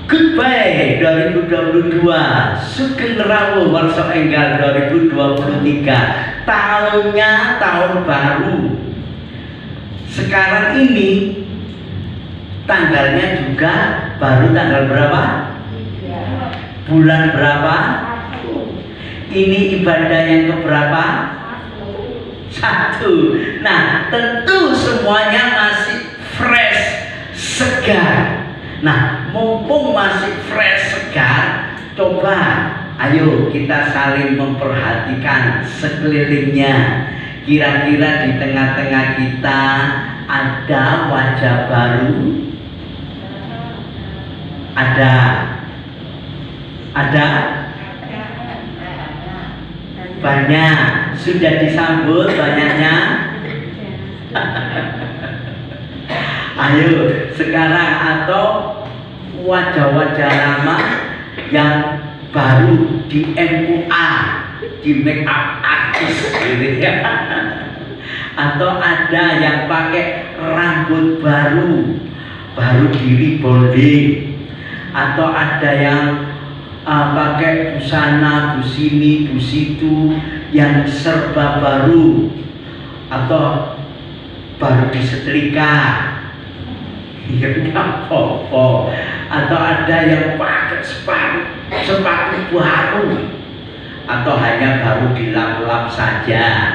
Goodbye 2022, Sugeng Rawu Warsa Enggal 2023. Tahunnya tahun baru. Sekarang ini tanggalnya juga baru tanggal berapa? Bulan berapa? Ini ibadah yang keberapa? 1. Nah, tentu semuanya masih fresh, segar. Nah, mumpung masih fresh, segar, coba ayo kita saling memperhatikan sekelilingnya. Kira-kira di tengah-tengah kita ada wajah baru? Ada? Banyak. Sudah disambut banyaknya? Ayo sekarang, atau wajah-wajah lama yang baru di MUA, di make up artist gitu ya. Atau ada yang pakai rambut baru di rebonding, atau ada yang pakai busana, busini, busitu yang serba baru, atau baru disetrika. Ya nggak apa-apa. Atau ada yang pakai sepatu baru, atau hanya baru dilap-lap saja.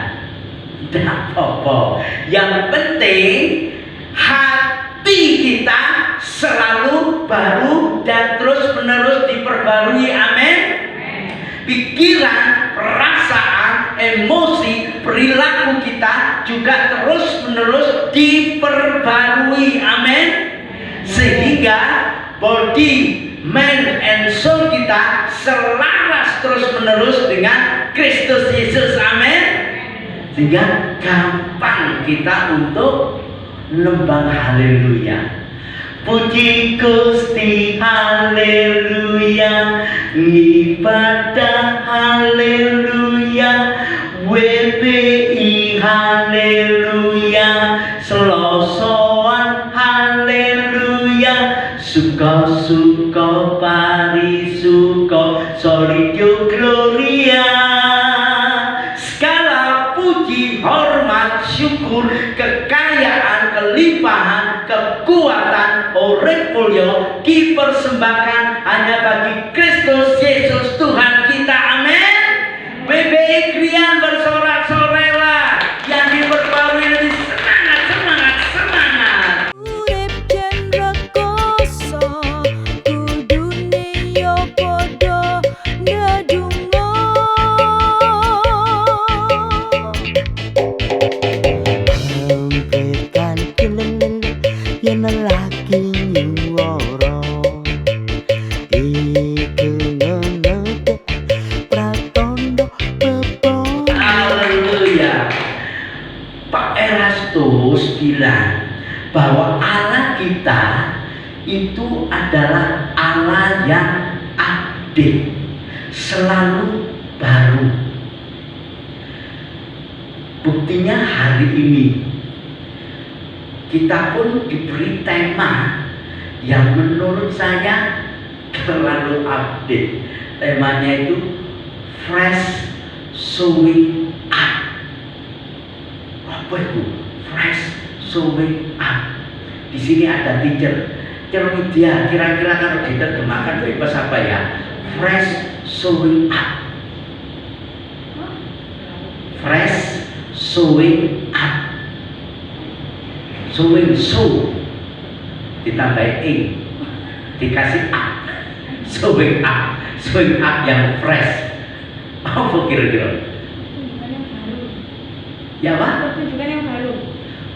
Tidak apa-apa. Yang penting hati kita selalu baru dan terus-menerus diperbarui. Amin. Pikiran, perasaan, emosi, perilaku kita juga terus-menerus diperbarui. Amin. Sehingga body, mind, and soul kita selaras terus-menerus dengan Kristus Yesus. Amin. Sehingga gampang kita untuk nembang haleluya. Puji Gusti haleluya, ibadah haleluya, WPI haleluya, selosoan haleluya, suka-suka parisuka, solidio gloria. Segala puji, hormat, syukur, kekayaan, kelimpahan, kekuatan, urip mulya dipersembahkan hanya bagi Kristus Yesus Tuhan kita. Amin. BBI Krian bersorak-sorela yang diperbarui lebih semangat. Urip jan rekoso kudune yo padha ndedonga. Ampekan kelenen yen lagi nyuwara iku ngeneke pratondo bebo. Haleluya. Pak Erastus bilang bahwa Allah kita itu adalah Allah yang update, selalu baru. Buktinya hari ini kita pun diberi tema yang menurut saya terlalu update. Temanya itu fresh showing up. Apa itu? Fresh showing up. Di sini ada teacher media. Kira-kira kalau diterjemahkan bebas apa ya? Fresh showing up. Fresh showing up. Showing show ditambahin ing, dikasih up. Showing up yang fresh. Apa kira-kira? Ya Pak? Pertunjukan yang baru.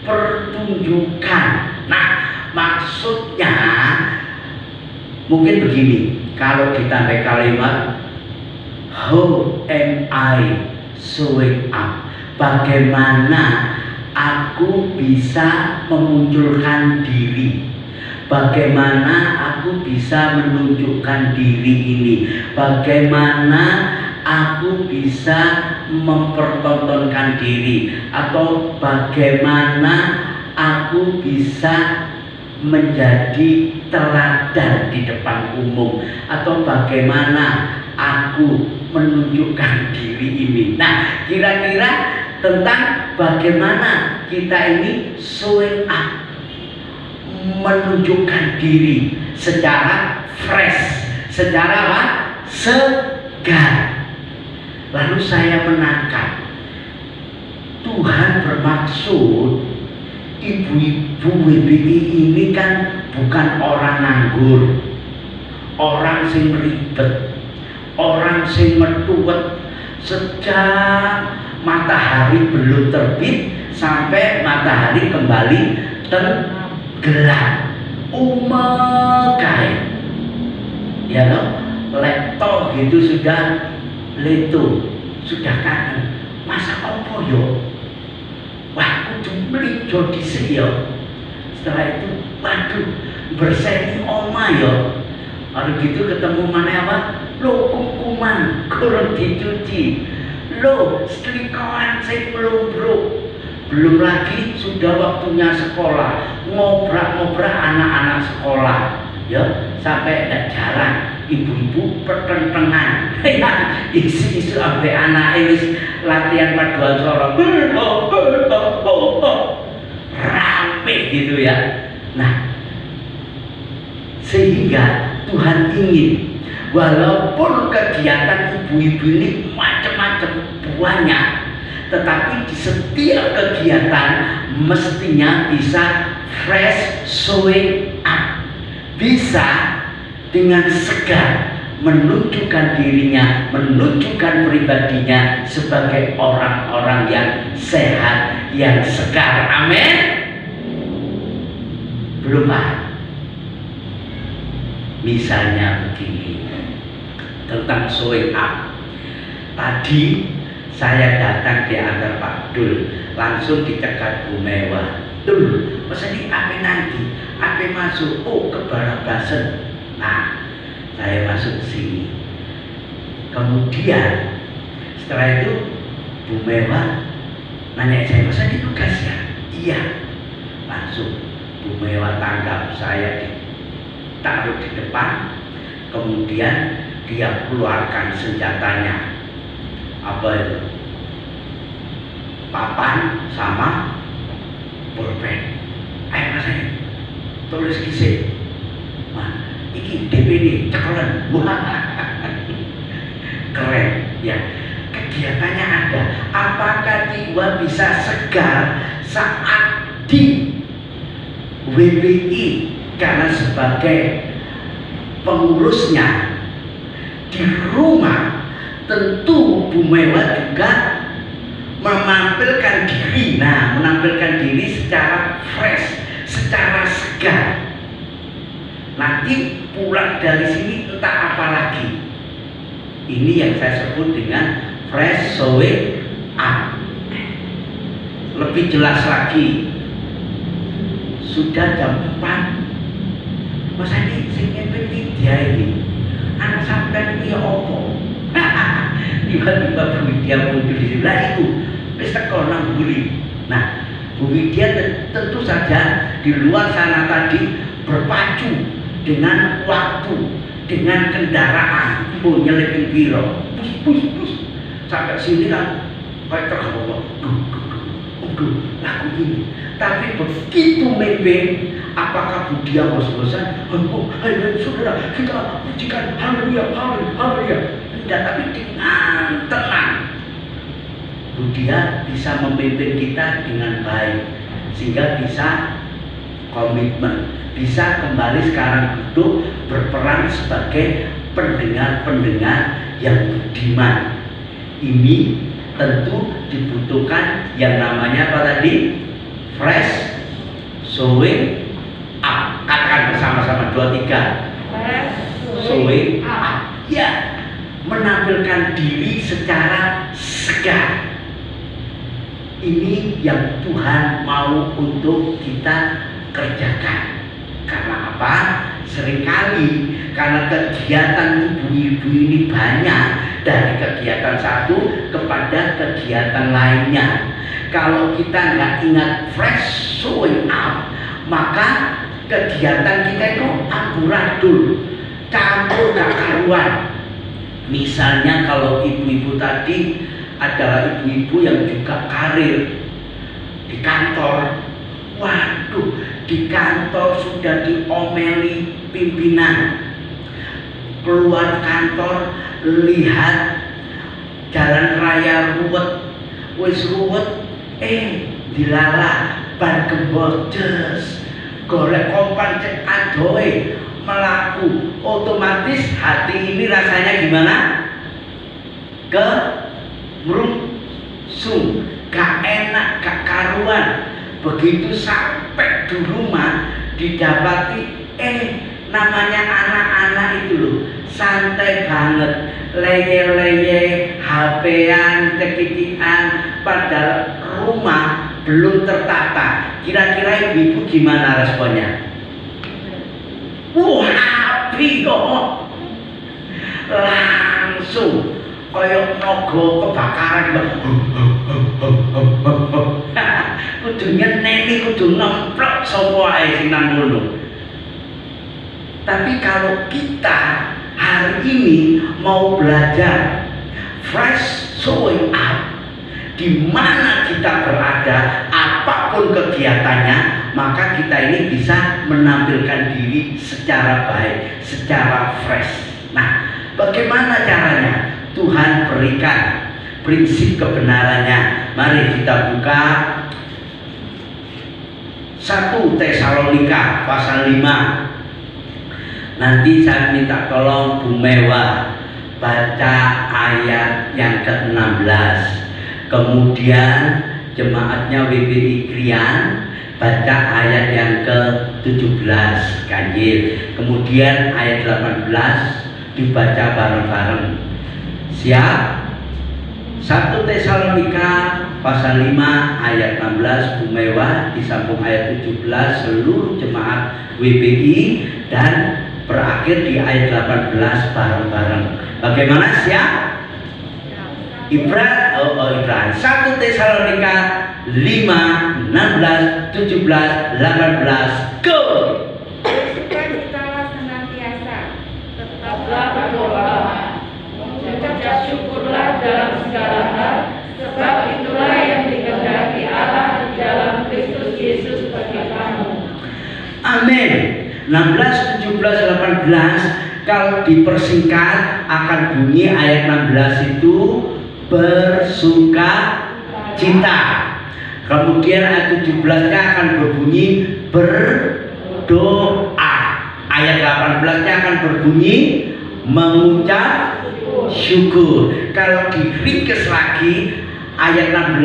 Pertunjukan. Nah, maksudnya mungkin begini. Kalau ditambah kalimat how am I showing up? Bagaimana aku bisa memunculkan diri? Bagaimana aku bisa menunjukkan diri ini? Bagaimana aku bisa mempertontonkan diri? Atau bagaimana aku bisa menjadi teladan di depan umum, atau bagaimana aku menunjukkan diri ini. Nah, kira-kira tentang bagaimana kita ini showing up, menunjukkan diri secara fresh, secara apa? Segar. Lalu saya menangkap Tuhan bermaksud ibu-ibu WBI ini kan bukan orang nganggur, orang sing ribet, orang sing metuwet sejak matahari belum terbit sampai matahari kembali tenggelam. Umekai, ya loh, laptop gitu sudah leto, sudah kangen. Masa apa yo? Wah, kudu melijo dhisik yo. Setelah itu, waduh, berseni oma yo. Lalu gitu ketemu mana apa? Lo kukuman kurang dicuci. Lo setrikawan saya belum lagi sudah waktunya sekolah, ngobrak-ngobrak anak-anak sekolah, ya, sampai tidak jarang ibu-ibu pertentangan, isu-isu sampai anak ini latihan paduan suara, rame gitu ya. Nah, sehingga Tuhan ingin walaupun kegiatan ibu-ibu ini macam-macam banyak, tetapi di setiap kegiatan mestinya bisa fresh showing up, bisa dengan segar menunjukkan dirinya, menunjukkan pribadinya sebagai orang-orang yang sehat, yang segar. Amin. Belum paham? Misalnya begini, tentang showing up. Tadi saya datang di antar Pak Dul, langsung dicegat Bu Mewah. Dul, pesan apa nanti? Apa masuk? Oh, ke Barabasen. Nah, saya masuk sini. Kemudian setelah itu Bu Mewah nanya saya, pesan itu tugas ya? Iya. Langsung Bu Mewah tangkap saya, ditaruh di depan. Kemudian dia keluarkan senjatanya. Apa itu? Papan sama pulpen. Ayo mas, tulis kisah. Wah, ini DPD cekelen. Keren ya. Kegiatannya ada. Apakah jiwa bisa segar saat di WBI? Karena sebagai pengurusnya di rumah, tentu Bu Mewah juga menampilkan diri. Nah, menampilkan diri secara fresh, secara segar. Nanti pulang dari sini entah apa lagi. Ini yang saya sebut dengan fresh showing up. Lebih jelas lagi, sudah jam 4. Mas Andi, saya ingin dia ini anak sampean ini ya opo. Tiba-tiba Bu Widya muncul di sebelah itu, wis teko nang mburi. Nah, Bu Widya tentu saja di luar sana tadi berpacu dengan waktu, dengan kendaraan, nyelipin biro, bus, sampai sini kan kayak terbawa, lagu ini. Tapi begitu memimpin, apakah Budia bosan-bosan? Ayo saudara, kita pujikan haleluya. Tidak, tapi dengan tenang. Budia bisa memimpin kita dengan baik, sehingga bisa komitmen, bisa kembali sekarang duduk berperan sebagai pendengar-pendengar yang budiman. Ini tentu dibutuhkan yang namanya apa tadi? Fresh showing up. Katakan bersama-sama 2, 3. Fresh showing up. Ya, menampilkan diri secara segar. Ini yang Tuhan mau untuk kita kerjakan. Karena apa? Seringkali karena kegiatan ibu-ibu ini banyak, dari kegiatan satu kepada kegiatan lainnya. Kalau kita nggak ingat fresh showing up, maka kegiatan kita itu amburadul, campur gak karuan. Misalnya kalau ibu-ibu tadi adalah ibu-ibu yang juga karir di kantor. Waduh, di kantor sudah diomeli pimpinan. Keluar kantor, lihat jalan raya ruwet, wis ruwet, dilala ban gembos jes, golek kompan cek adoe melaku, otomatis hati ini rasanya gimana? Merungsung, gak enak, gak karuan. Begitu sampai di rumah didapati namanya anak-anak itu loh santai banget, leye-leye, HP-an, cekikian, padahal rumah belum tertata. Kira-kira ibu-ibu gimana responnya? Happy kok, langsung koyok nogo kebakaran. Kudu nyeneni, kudu nemplok sapa ae sing nang ngono. Tapi kalau kita hari ini mau belajar fresh showing up, di mana kita berada, apapun kegiatannya, maka kita ini bisa menampilkan diri secara baik, secara fresh. Nah, bagaimana caranya? Tuhan berikan prinsip kebenarannya. Mari kita buka 1 Tesalonika pasal 5. Nanti saya minta tolong Bu Mewa baca ayat yang ke-16. Kemudian jemaatnya WBI Krian baca ayat yang ke-17 ganjil. Kemudian ayat 18 dibaca bareng-bareng. Siap? 1 Tesalonika pasal 5 ayat 16 Bu Mewa disambung ayat 17 seluruh jemaat WBI dan berakhir di ayat 18 bareng-bareng. Bagaimana, siap? Ibran 1 Tesalonika 5, 16, 17, 18, go! Bersukacitalah senantiasa, tetaplah berdoa, mengucap syukurlah dalam segala hal, sebab itulah yang dikehendaki Allah di dalam Kristus Yesus bagi kamu. Amin. 16, 17, 18 kalau dipersingkat akan bunyi ayat 16 itu bersuka cita. Kemudian ayat 17-nya akan berbunyi berdoa. Ayat 18-nya akan berbunyi mengucap syukur. Kalau di ringkes lagi ayat 16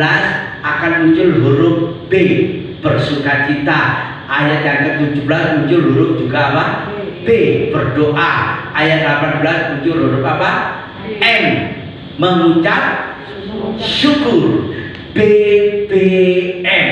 akan muncul huruf B, bersuka cita. Ayat yang ke-17 muncul huruf juga apa? B, berdoa. Ayat 18 muncul huruf apa? M, mengucap syukur. BBM.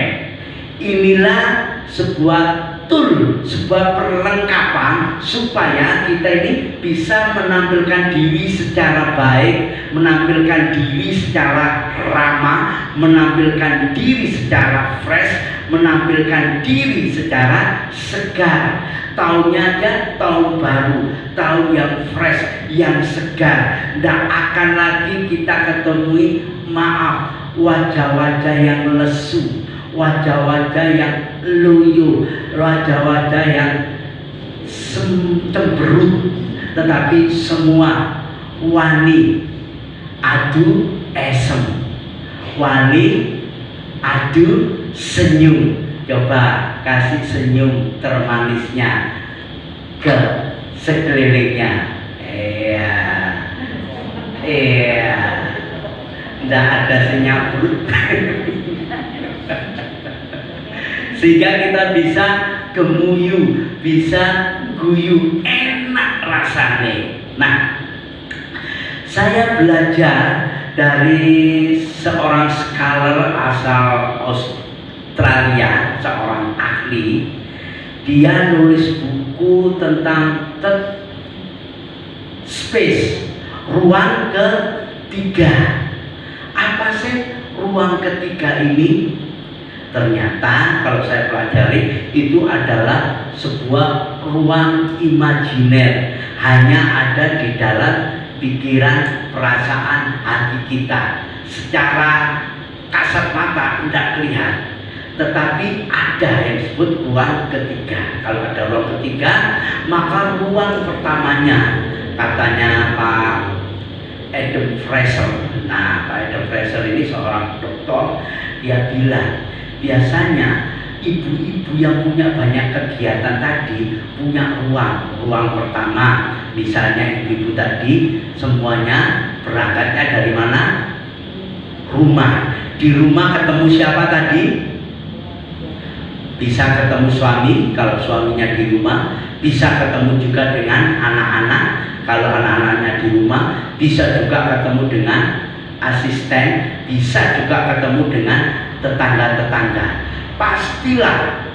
Inilah sebuah tool, sebuah perlengkapan supaya kita ini bisa menampilkan diri secara baik, menampilkan diri secara ramah, menampilkan diri secara fresh, menampilkan diri secara segar. Tahunnya aja tahun baru, tahun yang fresh, yang segar. Tidak akan lagi kita ketemui, maaf, wajah-wajah yang lesu, wajah-wajah yang loyo, wajah-wajah yang cemberut, tetapi semua wani adu esem, wani adu senyum. Coba kasih senyum termanisnya ke sekelilingnya. Tidak ada senyap sehingga kita bisa gemuyu, bisa guyu, enak rasanya. Nah, saya belajar dari seorang scholar asal Australia, seorang ahli. Dia nulis buku tentang space, ruang ketiga. Apa sih ruang ketiga ini? Ternyata kalau saya pelajari itu adalah sebuah ruang imajiner, hanya ada di dalam pikiran, perasaan, hati kita. Secara kasat mata tidak kelihatan, tetapi ada yang disebut ruang ketiga. Kalau ada ruang ketiga, maka ruang pertamanya katanya Pak Adam Fraser. Nah, Pak Adam Fraser ini seorang dokter. Dia bilang biasanya ibu-ibu yang punya banyak kegiatan tadi punya ruang pertama. Misalnya ibu-ibu tadi semuanya berangkatnya dari mana? Rumah. Di rumah ketemu siapa tadi? Bisa ketemu suami kalau suaminya di rumah, bisa ketemu juga dengan anak-anak kalau anak-anaknya di rumah, bisa juga ketemu dengan asisten, bisa juga ketemu dengan tetangga-tetangga. Pastilah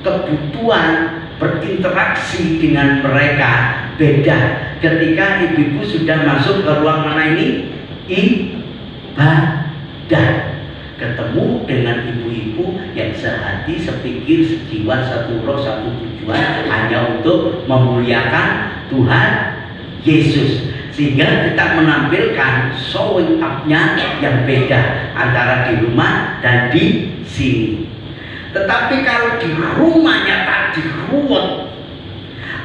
kebutuhan berinteraksi dengan mereka beda ketika ibu-ibu sudah masuk ke ruang mana ini? Ibadah. Ketemu dengan ibu-ibu yang sehati, sepikir, sejiwa, satu roh, satu tujuan, hanya untuk memuliakan Tuhan Yesus. Sehingga kita menampilkan showing up-nya yang beda antara di rumah dan di sini. Tetapi kalau di rumahnya tadi ruwet,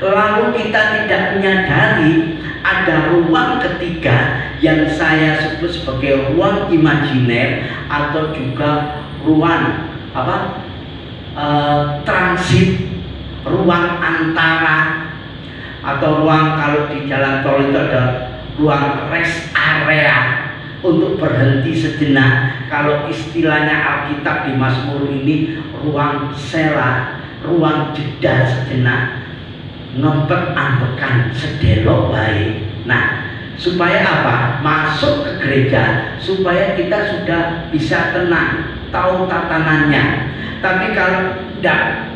lalu kita tidak menyadari ada ruang ketiga yang saya sebut sebagai ruang imajiner atau juga ruang transit, ruang antara, atau ruang kalau di jalan tol itu ada ruang rest area untuk berhenti sejenak. Kalau istilahnya Alkitab di Mazmur ini ruang sela, ruang jeda sejenak, ngempet ambekan sedelok baik. Nah, supaya apa? Masuk ke gereja supaya kita sudah bisa tenang, tahu tatanannya. Tapi kalau tidak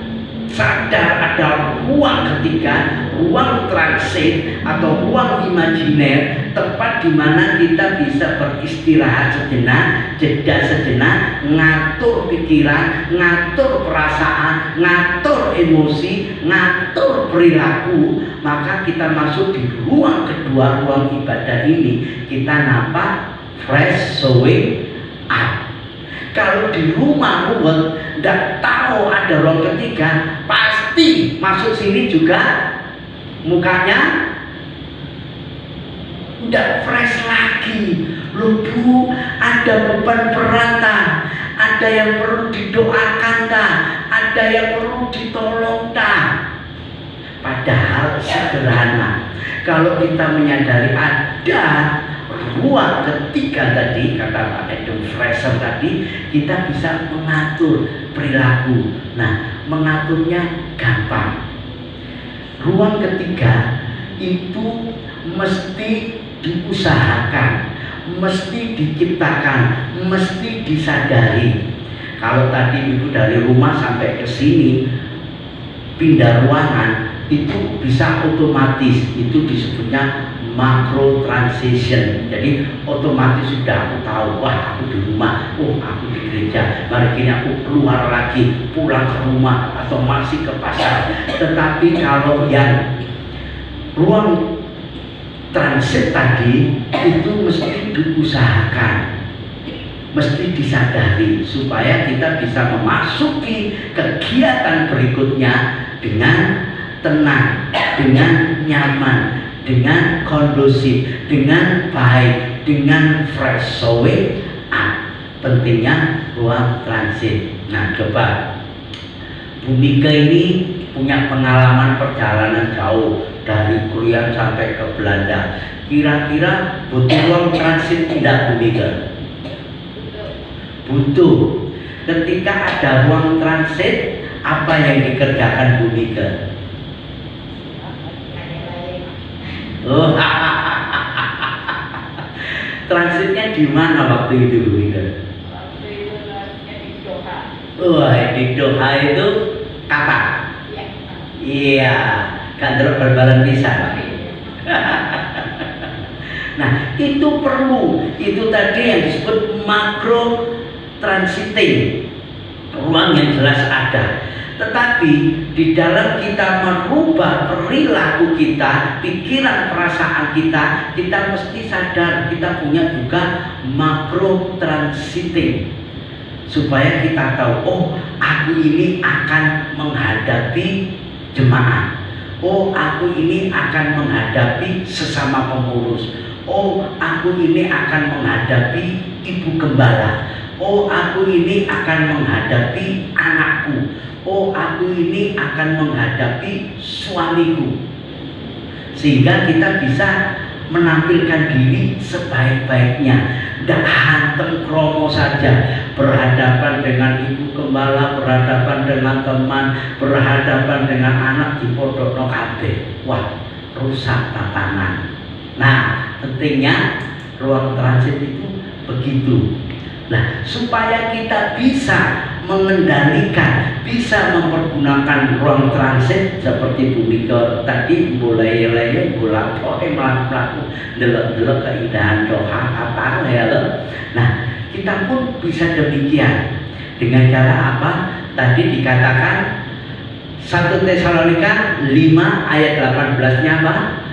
sadar ada ruang ketiga, ruang transit atau ruang imajiner, tempat di mana kita bisa beristirahat sejenak, jeda sejenak, ngatur pikiran, ngatur perasaan, ngatur emosi, ngatur perilaku, maka kita masuk di ruang kedua, ruang ibadah ini, kita nampak fresh showing up. Kalau di rumah ruwet, tidak tahu ada ruang ketiga, pasti masuk sini juga mukanya tidak fresh lagi. Loh Bu, ada beban berat tak? Ada yang perlu didoakan tak? Ada yang perlu ditolong tak? Padahal sederhana. Kalau kita menyadari ada ruang ketiga tadi, kata Pak Adam Fraser tadi, kita bisa mengatur perilaku. Nah, mengaturnya gampang. Ruang ketiga itu mesti diusahakan, mesti diciptakan, mesti disadari. Kalau tadi Ibu dari rumah sampai ke sini pindah ruangan, itu bisa otomatis, itu disebutnya macro transition. Jadi otomatis sudah aku tahu, wah aku di rumah, oh aku di gereja, mari kini aku keluar lagi, pulang ke rumah atau masih ke pasar. Tetapi kalau yang ruang transit tadi itu mesti diusahakan, mesti disadari supaya kita bisa memasuki kegiatan berikutnya dengan tenang, dengan nyaman, dengan kondusif, dengan baik, dengan fresh showing up. Pentingnya ruang transit. Nah, coba Bu Mika ini punya pengalaman perjalanan jauh dari Korea sampai ke Belanda. Kira-kira butuh ruang transit tidak Bu Mika? Butuh. Ketika ada ruang transit, apa yang dikerjakan Bu Mika? Oh, transitnya di mana waktu itu Bu Mika? Waktu itu transitnya di Doha. Wah, di Doha itu kapan? Iya, kantor berbalan pisah. Nah, itu perlu. Itu tadi yang disebut macro transiting. ruang yang jelas ada. Tetapi di dalam kita merubah perilaku kita, pikiran, perasaan kita, kita mesti sadar kita punya juga makro transiting, supaya kita tahu, oh aku ini akan menghadapi jemaat, oh aku ini akan menghadapi sesama pengurus, oh aku ini akan menghadapi ibu gembala, oh aku ini akan menghadapi anakku, oh aku ini akan menghadapi suamiku. Sehingga kita bisa menampilkan diri sebaik-baiknya. Tidak hantem kromo saja, berhadapan dengan ibu gembala, berhadapan dengan teman, berhadapan dengan anak di pondok kabeh. Wah, rusak tatanan. Nah, pentingnya ruang transit itu begitu. Nah, supaya kita bisa mengendalikan, bisa mempergunakan ruang transit seperti Bu Niko tadi, mulai bola poe melaku delok keindahan Doha apa ya lo. Nah, kita pun bisa demikian dengan cara apa? Tadi dikatakan 1 Tesalonika 5 ayat 18-nya apa?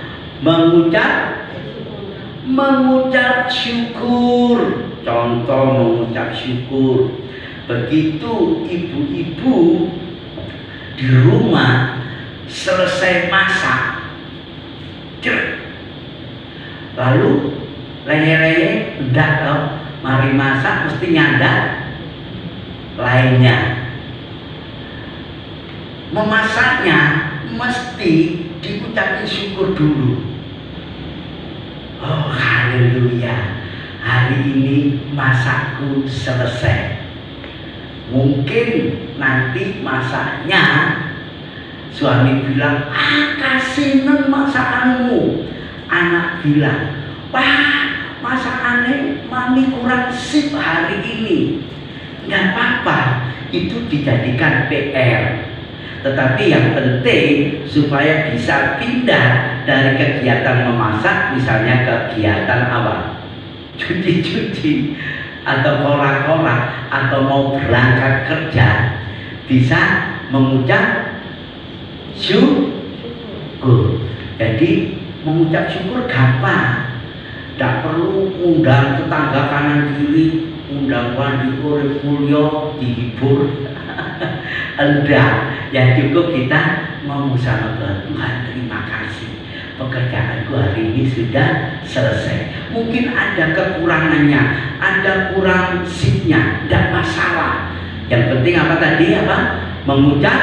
Mengucap syukur. Contoh mengucap syukur. Begitu ibu-ibu di rumah selesai masak, lalu leye-leye enggak tau, mari masak mesti nyandak lainnya. Memasaknya mesti diucapin syukur dulu. Oh haleluya, hari ini masakku selesai. Mungkin nanti masaknya suami bilang, kasihan masakanmu. Anak bilang, wah masakannya mami kurang sip hari ini. Nggak apa-apa, itu dijadikan PR. Tetapi yang penting supaya bisa pindah dari kegiatan memasak, misalnya kegiatan apa? Cuci-cuci atau korak-korak atau mau berangkat kerja, bisa mengucap syukur. Jadi mengucap syukur gampang, tidak perlu undang tetangga kanan kiri, undang wandi urip mulya dihibur. Enggak, yang cukup kita ngomong sama Tuhan, terima kasih pekerjaanku hari ini sudah selesai. Mungkin ada kekurangannya, ada kurang sipnya, tidak masalah. Yang penting apa tadi? Apa? Mengucap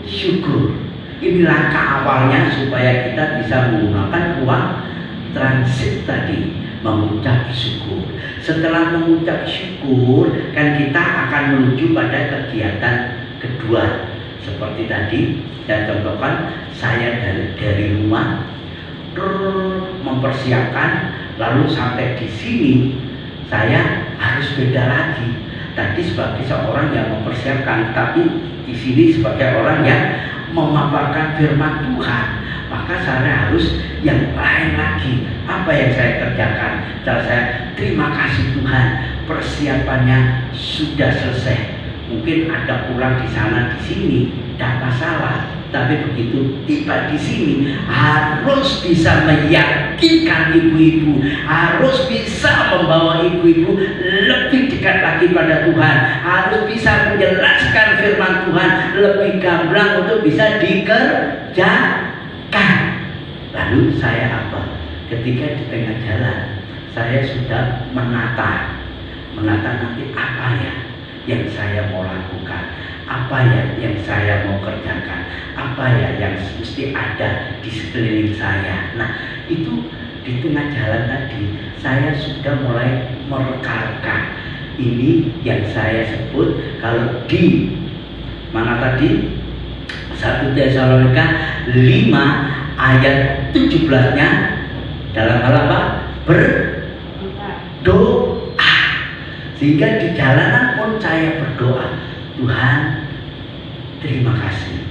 syukur. Ini langkah awalnya supaya kita bisa menggunakan ruang transit tadi, mengucap syukur. Setelah mengucap syukur, kan kita akan menuju pada kegiatan kedua. Seperti tadi saya contohkan, saya dari rumah mempersiapkan, lalu sampai di sini saya harus beda lagi. Tadi sebagai seorang yang mempersiapkan, tapi di sini sebagai orang yang memaparkan firman Tuhan, maka saya harus yang lain lagi. Apa yang saya kerjakan? Saya terima kasih Tuhan, persiapannya sudah selesai. Mungkin ada kurang di sana di sini, tidak masalah. Tapi begitu tiba di sini, harus bisa meyakinkan ibu-ibu, harus bisa membawa ibu-ibu lebih dekat lagi pada Tuhan, harus bisa menjelaskan firman Tuhan lebih gamblang untuk bisa dikerjakan. Lalu saya apa? Ketika di tengah jalan, saya sudah menata nanti apa ya yang saya mau lakukan, apa ya yang saya mau kerjakan, apa ya yang mesti ada di sekeliling saya. Nah, itu di tengah jalan tadi saya sudah mulai merekarkan. Ini yang saya sebut kalau di mana tadi 1 Tesalonika 5 ayat 17-nya dalam hal apa? Berdoa. Sehingga di jalanan pun saya berdoa, Tuhan terima kasih,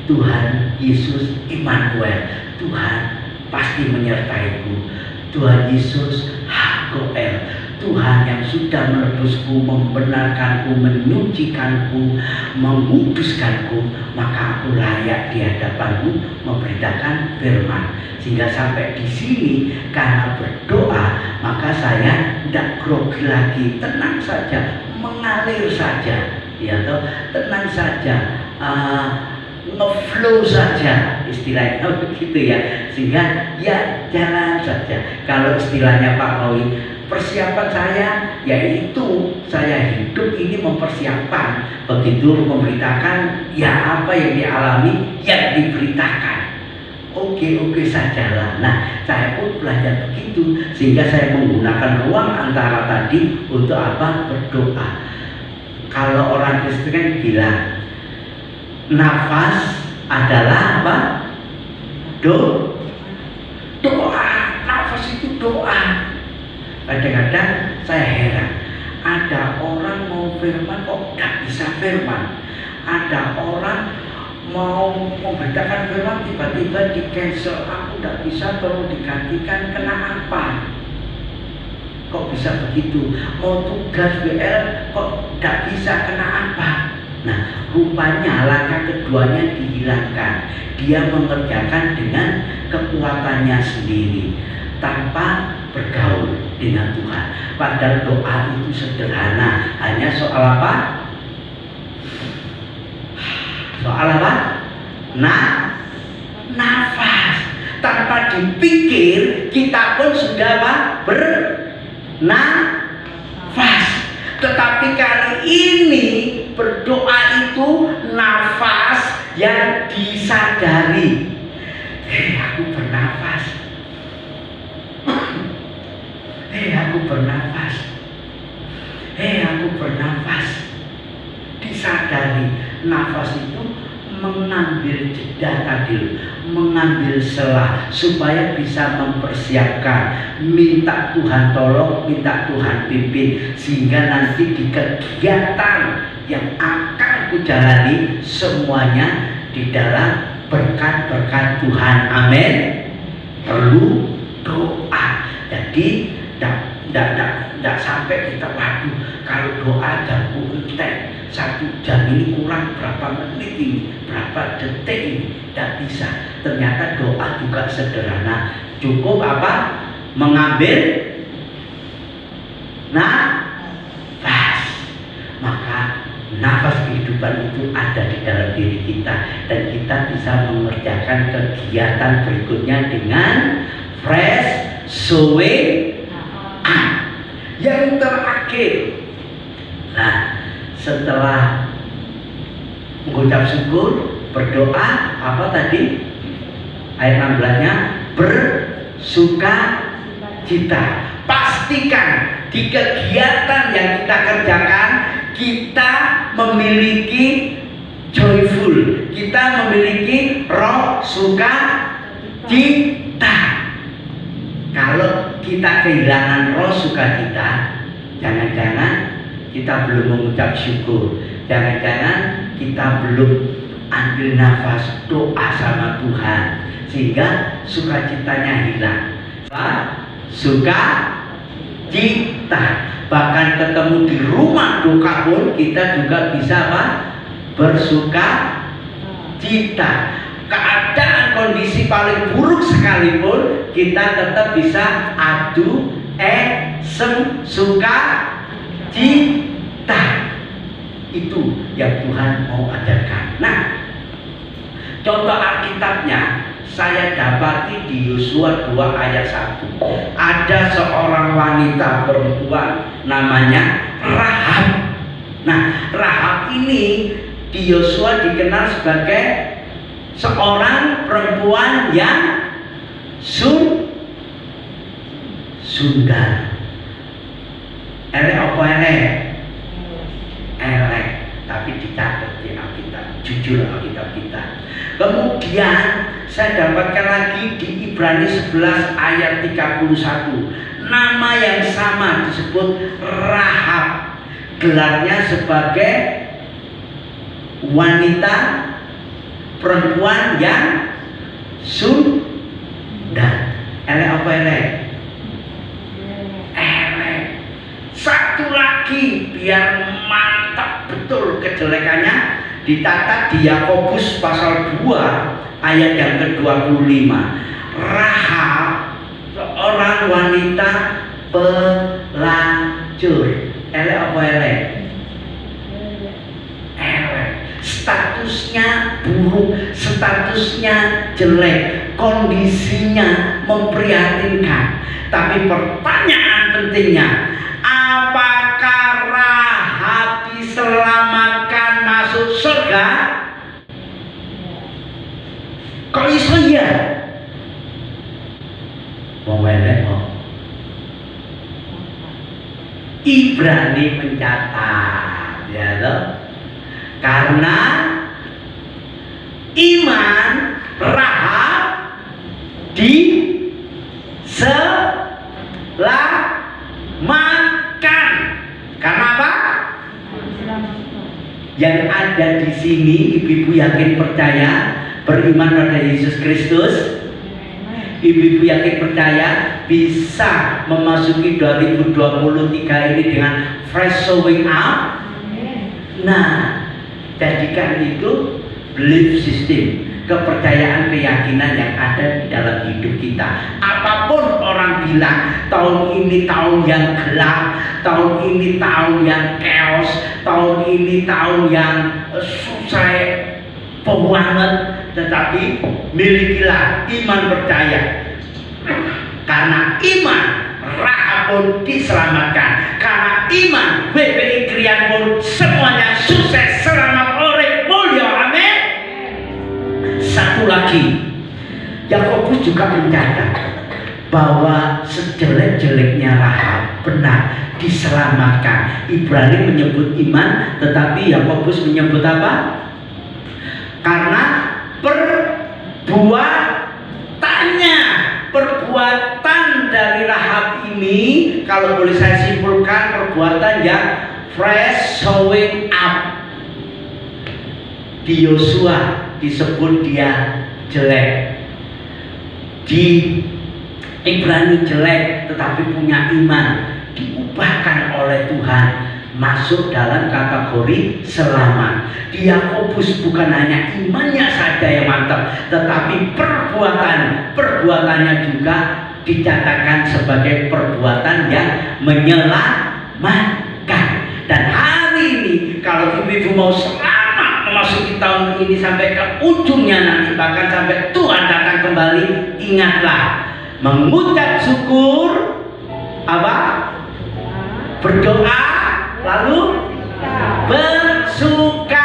Tuhan Yesus Immanuel, Tuhan pasti menyertaiku, Tuhan Yesus HaGoel, Tuhan yang sudah menebusku, membenarkanku, menyucikanku, menguduskanku, maka aku layak di hadapanmu memberitakan firman. Sehingga sampai di sini karena berdoa, maka saya tidak grogi lagi, tenang saja, mengalir saja, ya toh, tenang saja, ngeflow saja, istilahnya begitu ya. Sehingga ya jalan saja. Kalau istilahnya Pak Owi, persiapan saya yaitu saya hidup ini mempersiapkan, begitu memberitakan ya apa yang dialami, yang diberitakan. Oke sajalah. Nah, saya pun belajar begitu, sehingga saya menggunakan ruang antara tadi untuk apa? Berdoa. Kalau orang Kristen kan bilang nafas adalah apa? Doa. Nafas itu doa. Kadang-kadang saya heran, ada orang mau firman kok tidak bisa firman. Ada orang mau memberitakan firman tiba-tiba di cancel, aku tidak bisa, tolong digantikan, kena apa? Kok bisa begitu? Mau tugas WL kok tidak bisa, kena apa? Nah, rupanya langkah keduanya dihilangkan. Dia mengerjakan dengan kekuatannya sendiri tanpa bergaul dengan Tuhan. Padahal doa itu sederhana, hanya soal apa? Soal apa? Nafas. Tanpa dipikir kita pun sudah apa? Bernafas. Tetapi kali ini berdoa itu nafas yang disadari. Aku bernafas. Aku bernafas. Disadari. Nafas itu mengambil jeda tadi, mengambil selah supaya bisa mempersiapkan, minta Tuhan tolong, minta Tuhan pimpin, sehingga nanti di kegiatan yang akan kujalani semuanya di dalam berkat-berkat Tuhan. Amin. Perlu doa. Jadi tidak sampai kita waduh, kalau doa jago entek 1 jam ini kurang berapa menit ini, berapa detik ini, tidak bisa. Ternyata doa juga sederhana, cukup apa? Mengambil nafas. Maka nafas kehidupan itu ada di dalam diri kita, dan kita bisa mengerjakan kegiatan berikutnya dengan fresh, sowe. Yang terakhir, nah, setelah mengucap syukur, berdoa, apa tadi? Ayat 16-nya, bersuka cita. Pastikan di kegiatan yang kita kerjakan, kita memiliki joyful, kita memiliki roh suka cita. Kalau kita kehilangan roh sukacita, jangan-jangan kita belum mengucap syukur, jangan-jangan kita belum ambil nafas doa sama Tuhan, sehingga sukacitanya hilang. Sukacita, bahkan ketemu di rumah duka pun kita juga bisa apa? Bersuka cita. Keadaan kondisi paling buruk sekalipun kita tetap bisa adu suka cita. Itu yang Tuhan mau ajarkan. Nah, contoh Alkitabnya saya dapati di Yosua 2 ayat 1. Ada seorang wanita perempuan namanya Rahab. Nah, Rahab ini di Yosua dikenal sebagai seorang perempuan yang sundal. Elek apa elek? Elek, tapi dicatat di Alkitab, jujur Alkitab kita. Kemudian saya dapatkan lagi di Ibrani 11 ayat 31. Nama yang sama disebut Rahab. Gelarnya sebagai wanita perempuan yang sundal. Elek apa elek? biar mantap betul kejelekannya, ditata di Yakobus pasal 2 ayat yang ke-25. Rahab seorang wanita pelacur. Elek apa elek? Elek. Statusnya buruk, statusnya jelek, kondisinya memprihatinkan. Tapi pertanyaan pentingnya, apakah Rahab diselamatkan masuk surga? Kok iso ya? Wong elek kok. Ibrani mencatat, ya toh? Karena iman Rahab diselamatkan. Karena apa? Yang ada di sini, ibu-ibu yakin percaya beriman pada Yesus Kristus? Ibu-ibu yakin percaya bisa memasuki 2023 ini dengan fresh showing up? Nah, jadikan itu belief system, kepercayaan, keyakinan yang ada di dalam hidup kita. Apapun orang bilang tahun ini tahun yang gelap, tahun ini tahun yang chaos, tahun ini tahun yang susah banget, tetapi milikilah iman percaya. Karena iman Rahab pun diselamatkan. Karena iman WPI Krian pun semuanya sukses, selamat, oleh mulia. Amin. Satu lagi, Yakobus juga mencatat bahwa sejelek-jeleknya Rahab benar diselamatkan. Ibrani menyebut iman, tetapi Yakobus menyebut apa? Karena perbuatan dari Rahab ini, kalau boleh saya simpulkan, perbuatan yang fresh showing up. Di Yosua disebut dia jelek, di Ibrani jelek tetapi punya iman, diubahkan oleh Tuhan masuk dalam kategori selamat. Di Yakobus bukan hanya imannya saja yang mantap, tetapi perbuatannya juga dicatatkan sebagai perbuatan yang menyelamatkan. Dan hari ini kalau ibu-ibu mau selamat memasuki tahun ini sampai ke ujungnya nanti, bahkan sampai Tuhan datang kembali, ingatlah mengucap syukur, apa? Berdoa, lalu bersukacita.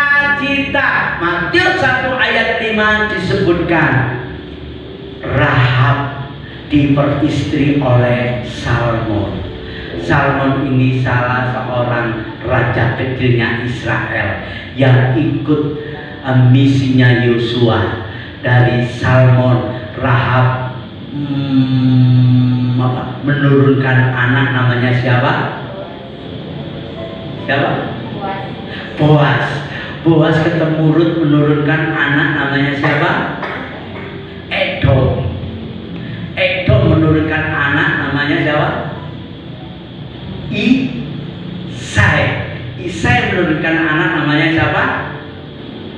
Matius 1 ayat 5 disebutkan Rahab diperistri oleh Salmon. Salmon ini salah seorang raja kecilnya Israel yang ikut misinya Yosua. Dari Salmon, Rahab menurunkan anak, namanya siapa? Boas ketemu Rut, menurunkan anak, namanya siapa? Edom menurunkan anak, namanya siapa? Isai menurunkan anak, namanya siapa?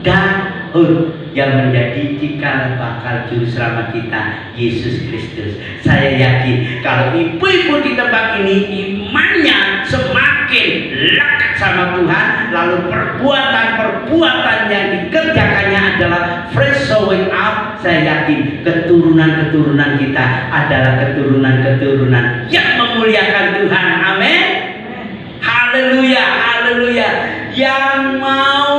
Daud, yang menjadi cikal bakal juru selamat kita, Yesus Kristus. Saya yakin kalau ibu-ibu di tempat ini imannya semakin lekat sama Tuhan, lalu perbuatan yang dikerjakannya adalah fresh showing up, saya yakin keturunan kita adalah keturunan yang memuliakan Tuhan. Amin. Haleluya, haleluya. Yang mau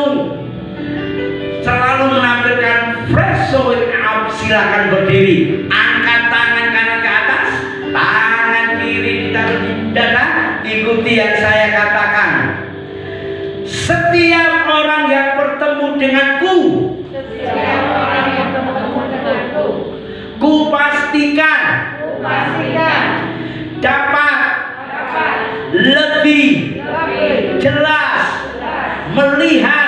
selalu menampilkan fresh showing up, silakan berdiri, angkat tangan kanan ke atas, tangan kiri ditaruh di dada, ikuti yang saya katakan. Setiap orang yang bertemu denganku, ku pastikan dapat lebih jelas melihat